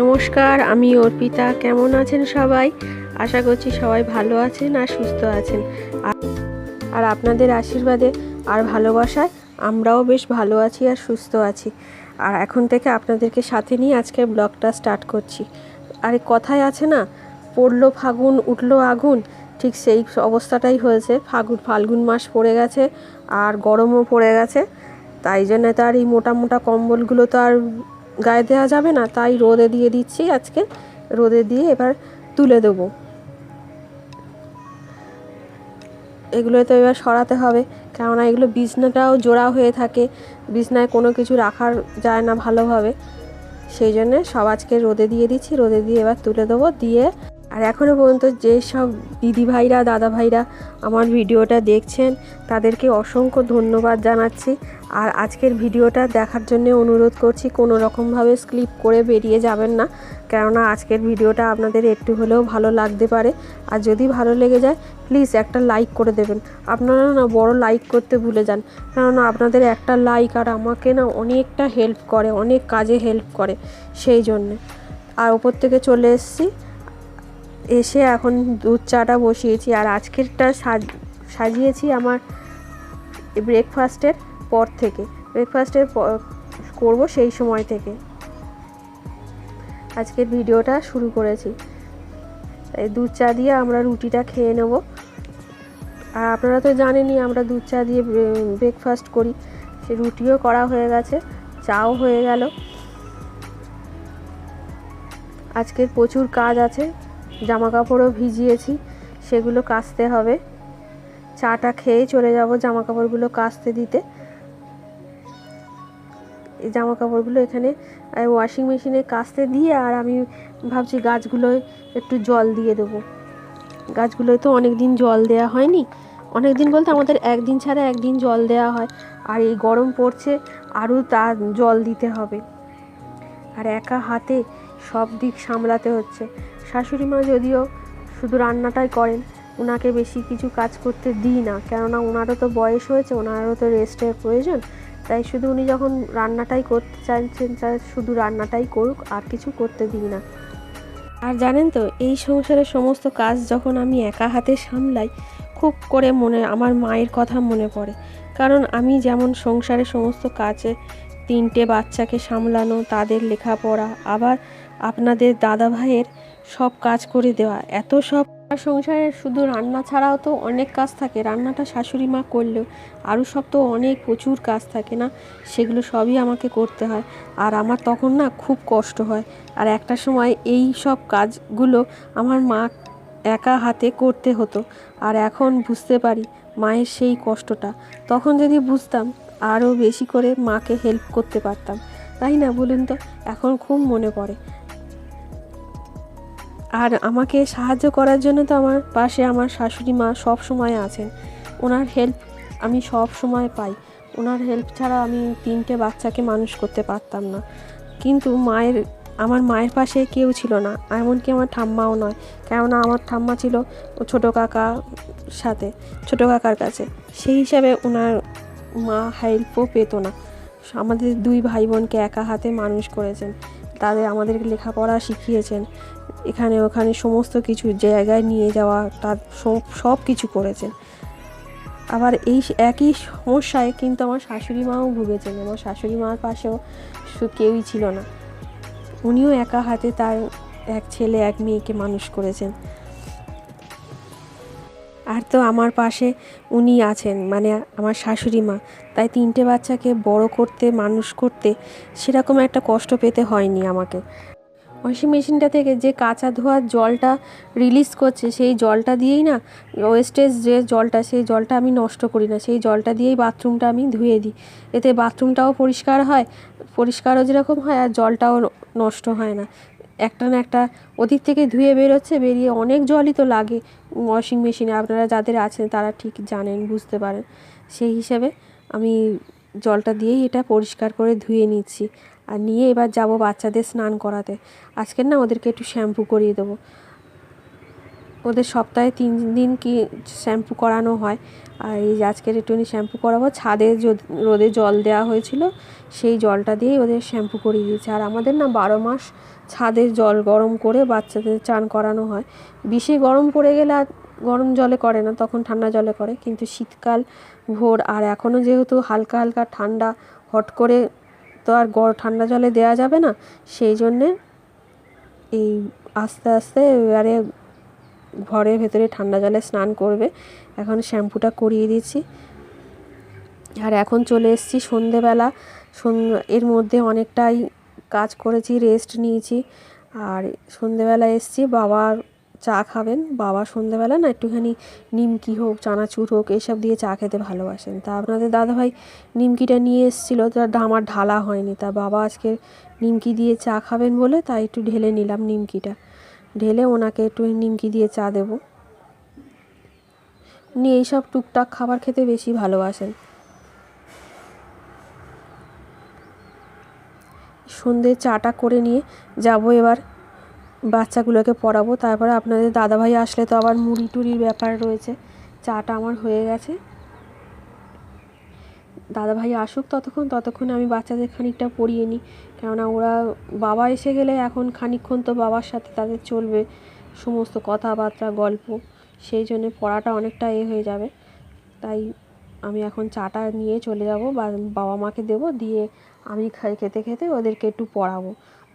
নমস্কার, আমি অর্পিতা। কেমন আছেন সবাই? আশা করছি সবাই ভালো আছেন আর সুস্থ আছেন। আর আপনাদের আশীর্বাদে আর ভালোবাসায় আমরাও বেশ ভালো আছি আর সুস্থ আছি। আর এখন থেকে আপনাদেরকে সাথে নিয়ে আজকে ব্লগটা স্টার্ট করছি। আর কথায় আছে না, পড়লো ফাগুন উঠলো আগুন, ঠিক সেই অবস্থাটাই হয়েছে। ফাল্গুন মাস পড়ে গেছে আর গরমও পড়ে গেছে। তাই জন্য তো আর এই মোটা মোটা কম্বলগুলো তো আর গায়ে দেওয়া যাবে না, তাই রোদে দিয়ে দিচ্ছি। আজকে রোদে দিয়ে এবার তুলে দেবো। এগুলো তো এবার সরাতে হবে, কেননা এগুলো বিছনাটাও জোড়া হয়ে থাকে, বিছনায় কোনো কিছু রাখার যায় না ভালোভাবে। সেই জন্যে সব আজকে রোদে দিয়ে দিচ্ছি, রোদে দিয়ে এবার তুলে দেবো। দিয়ে আর এখনও পর্যন্ত যেসব দিদিভাইরা দাদাভাইরা আমার ভিডিওটা দেখছেন তাদেরকে অসংখ্য ধন্যবাদ জানাচ্ছি। আর আজকের ভিডিওটা দেখার জন্য অনুরোধ করছি, কোনো রকমভাবে স্কিপ করে বেরিয়ে যাবেন না, কেননা আজকের ভিডিওটা আপনাদের একটু হলেও ভালো লাগতে পারে। আর যদি ভালো লেগে যায় প্লিজ একটা লাইক করে দেবেন। আপনারা না বড় লাইক করতে ভুলে যান, কেননা আপনাদের একটা লাইক আর আমাকে না অনেকটা হেল্প করে, অনেক কাজে হেল্প করে। সেই জন্যে আর ওপর থেকে চলে এসে এখন দুধ চাটা বসিয়েছি। আর আজকেরটা সাজিয়েছি আমার ব্রেকফাস্টের পর থেকে, করব সেই সময় থেকে আজকের ভিডিওটা শুরু করেছি। এই দুধ চা দিয়ে আমরা রুটিটা খেয়ে নেব। আর আপনারা তো জানেনই আমরা দুধ চা দিয়ে ব্রেকফাস্ট করি। সে রুটিও করা হয়ে গেছে, চাও হয়ে গেল। আজকের প্রচুর কাজ আছে, জামা কাপড়ও ভিজিয়েছি, সেগুলো কাচতে হবে। চাটা খেয়ে চলে যাব জামা কাপড়গুলো কাচতে দিতে। এই জামা কাপড়গুলো এখানে ওয়াশিং মেশিনে কাচতে দিয়ে আর আমি ভাবছি গাছগুলোয় একটু জল দিয়ে দেবো। গাছগুলোয় তো অনেক দিন জল দেওয়া হয়নি, অনেক দিন বলতে আমাদের একদিন ছাড়া একদিন জল দেওয়া হয়। আর এই গরম পড়ছে, আরও তার জল দিতে হবে। আর একা হাতে সব দিক সামলাতে হচ্ছে। শাশুড়ি মা যদিও শুধু রান্নাটাই করেন, ওনাকে বেশি কিছু কাজ করতে দিই না, কেননা ওনারও তো বয়স হয়েছে, ওনারও তো রেস্টের প্রয়োজন। তাই শুধু উনি যখন রান্নাটাই করতে চাইছেন, তাই শুধু রান্নাটাই করুক, আর কিছু করতে দিই না। আর জানেন তো, এই সংসারের সমস্ত কাজ যখন আমি একা হাতে সামলাই, খুব করে আমার মায়ের কথা মনে পড়ে। কারণ আমি যেমন সংসারের সমস্ত কাজে 3টে বাচ্চাকে সামলানো, তাদের লেখাপড়া, আবার আপনাদের দাদা ভাইয়ের সব কাজ করে দেওয়া, এত সব সংসারের শুধু রান্না ছাড়াও তো অনেক কাজ থাকে। রান্নাটা শাশুড়ি মা করলেও আরও সব তো অনেক প্রচুর কাজ থাকে না, সেগুলো সবই আমাকে করতে হয়। আর আমার তখন না খুব কষ্ট হয়। আর একটা সময় এই সব কাজগুলো আমার মা একা হাতে করতে হতো। আর এখন বুঝতে পারি মায়ের সেই কষ্টটা। তখন যদি বুঝতাম আরও বেশি করে মাকে হেল্প করতে পারতাম, তাই না বলুন তো? এখন খুব মনে পড়ে। আর আমাকে সাহায্য করার জন্য তো আমার পাশে আমার শাশুড়ি মা সব সময় আছেন। ওনার হেল্প আমি সব সময় পাই। ওনার হেল্প ছাড়া আমি 3টে বাচ্চাকে মানুষ করতে পারতাম না। কিন্তু আমার মায়ের পাশে কেউ ছিল না, এমনকি আমার ঠাম্মাও নয়। কেননা আমার ঠাম্মা ছিল ছোটো কাকার কাছে। সেই হিসাবে ওনার মা হেল্পও পেত না। আমাদের 2 ভাই বোনকে একা হাতে মানুষ করেছেন, আমাদেরকে লেখাপড়া শিখিয়েছেন, এখানে ওখানে সমস্ত কিছু জায়গায় নিয়ে যাওয়া, তার সব কিছু করেছেন। আবার এই একই সমস্যায় কিন্তু আমার শাশুড়ি মাও ভুগেছেন। আমার শাশুড়ি মার পাশেও কেউই ছিল না, উনিও একা হাতে তার 1 ছেলে 1 মেয়েকে মানুষ করেছেন। আর তো আমার পাশে উনি আছেন, মানে আমার শাশুড়ি মা। তাই 3টে বাচ্চাকে বড় করতে, মানুষ করতে সেরকম একটা কষ্ট পেতে হয়নি আমাকে। ওয়াশিং মেশিনটা থেকে যে কাঁচা ধোয়ার জলটা রিলিজ করছে, সেই জলটা দিয়েই না, ওয়েস্টেজ যে জলটা, সেই জলটা আমি নষ্ট করি না। সেই জলটা দিয়েই বাথরুমটা আমি ধুয়ে দিই। এতে বাথরুমটাও পরিষ্কার হয়, পরিষ্কারও যেরকম হয়, আর জলটাও নষ্ট হয় না। একটা না একটা ওদিক থেকে ধুয়ে বেরিয়ে অনেক জলই তো লাগে ওয়াশিং মেশিনে। আপনারা যাদের আছেন তারা ঠিক জানেন, বুঝতে পারেন। সেই হিসেবে আমি জলটা দিয়েই এটা পরিষ্কার করে ধুয়ে নিচ্ছি। আর নিয়ে এবার যাব বাচ্চাদের স্নান করাতে। আজকের না ওদেরকে একটু শ্যাম্পু করিয়ে দেবো। ওদের সপ্তাহে 3 দিন কি শ্যাম্পু করানো হয়। আর এই যে আজকের একটুখানি শ্যাম্পু করাবো, ছাদে রোদে জল দেওয়া হয়েছিল, সেই জলটা দিয়েই ওদের শ্যাম্পু করিয়ে দিয়েছে। আর আমাদের না 12 মাস ছাদের জল গরম করে বাচ্চাদের চান করানো হয়। বেশি গরম পড়ে গেলে আর গরম জলে করে না, তখন ঠান্ডা জলে করে। কিন্তু শীতকাল ভোর আর এখনও যেহেতু হালকা হালকা ঠান্ডা, হট করে তো আর ঠান্ডা জলে দেওয়া যাবে না, সেই জন্যে এই আস্তে আস্তে এবারে ঘরের ভেতরে ঠান্ডা জলে স্নান করবে। এখন শ্যাম্পুটা করিয়ে দিচ্ছি। আর এখন চলে এসেছি সন্ধেবেলা। এর মধ্যে অনেকটাই কাজ করেছি, রেস্ট নিয়েছি। আর সন্ধেবেলা এসেছি, বাবা চা খাবেন। বাবা সন্ধেবেলা না একটুখানি নিমকি হোক, চানাচুর হোক, এসব দিয়ে চা খেতে ভালোবাসেন। তা আপনাদের দাদাভাই নিমকিটা নিয়ে এসেছিলো, তা আমার ঢালা হয়নি। তা বাবা আজকে নিমকি দিয়ে চা খাবেন বলে তাই একটু ঢেলে নিলাম নিমকিটা। ঢেলে ওনাকে একটু নিমকি দিয়ে চা দেবো। উনি এইসব টুকটাক খাবার খেতে বেশি ভালোবাসেন। সন্ধে চাটা করে নিয়ে যাব এবার বাচ্চাগুলোকে পড়াবো। তারপরে আপনাদের দাদাভাই আসলে তো আবার মুড়ি টুড়ির ব্যাপার রয়েছে। চাটা আমার হয়ে গেছে, দাদাভাই আসুক ততক্ষণ আমি বাচ্চাদের খানিকটা পড়িয়ে নিই। কেননা ওরা বাবা এসে গেলে এখন খানিকক্ষণ তো বাবার সাথে তাদের চলবে সমস্ত কথাবার্তা, গল্প, সেই জন্যে পড়াটা অনেকটা হয়ে যাবে। তাই আমি এখন চাটা নিয়ে চলে যাব, বাবা মাকে দেবো, দিয়ে আমি খেতে খেতে ওদেরকে একটু পড়াবো।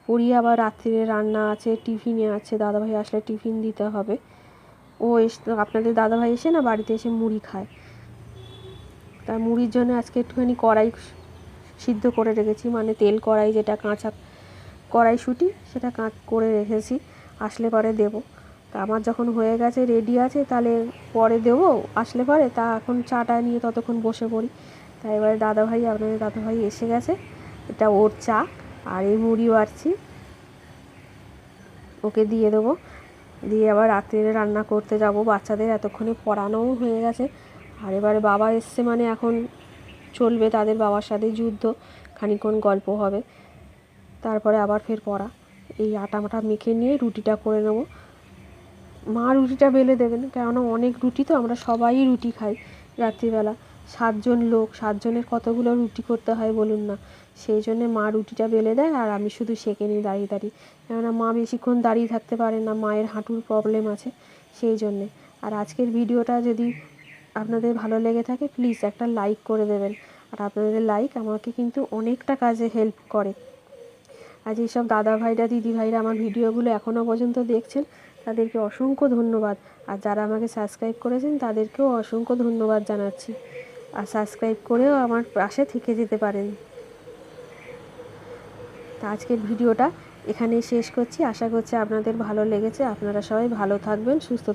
পড়িয়ে আবার রাত্রিরে রান্না আছে, টিফিনে আছে, দাদাভাই আসলে টিফিন দিতে হবে। আপনাদের দাদাভাই এসে না বাড়িতে এসে মুড়ি খায়। তা মুড়ির জন্য আজকে একটুখানি কড়াই সিদ্ধ করে রেখেছি, মানে তেল কড়াই, যেটা কাঁচা কড়াইশুঁটি, সেটা করে রেখেছি, আসলে পরে দেবো। তা আমার যখন হয়ে গেছে, রেডি আছে, তাহলে পরে দেবো আসলে পরে। তা এখন চাটা নিয়ে ততক্ষণ বসে পড়ি। তাই এবারে আপনাদের দাদাভাই এসে গেছে, এটা ওর চা। আর এই মুড়ি বাড়ছি, ওকে দিয়ে দেবো। দিয়ে আবার রাত্রিরে রান্না করতে যাব। বাচ্চাদের এতক্ষণে পড়ানোও হয়ে গেছে। আর এবারে বাবা এসছে মানে এখন চলবে তাদের বাবার সাথে যুদ্ধ, খানিকক্ষণ গল্প হবে, তারপরে আবার ফের পড়া। এই আটা মাটা মেখে নিয়ে রুটিটা করে নেব। মা রুটিটা বেলে দেবেন, কেননা অনেক রুটি তো, আমরা সবাই রুটি খাই রাত্রিবেলা। 7 জন লোক, 7 জনের কতগুলো রুটি করতে হয় বলুন না। সেই জন্যে মা রুটিটা বেলে দেয়, আর আমি শুধু সেঁকে নিই দাঁড়িয়ে দাঁড়িয়ে। কেননা মা বেশিক্ষণ দাঁড়িয়ে থাকতে পারে না, মায়ের হাঁটুর প্রবলেম আছে, সেই জন্যে। আর আজকের ভিডিওটা যদি আপনাদের ভালো লেগে থাকে, প্লিজ একটা লাইক করে দেবেন। আর আপনাদের লাইক আমাকে কিন্তু অনেকটা কাজে হেল্প করে। আর যেসব দাদা ভাইরা, দিদি ভাইরা আমার ভিডিওগুলো এখনও পর্যন্ত দেখছেন, তাদেরকে অসংখ্য ধন্যবাদ। আর যারা আমাকে সাবস্ক্রাইব করেছেন, তাদেরকেও অসংখ্য ধন্যবাদ জানাচ্ছি। আর সাবস্ক্রাইব করেও আমার পাশে থেকে যেতে পারেন। তা আজকের ভিডিওটা এখানেই শেষ করছি। আশা করছি আপনাদের ভালো লেগেছে। আপনারা সবাই ভালো থাকবেন, সুস্থ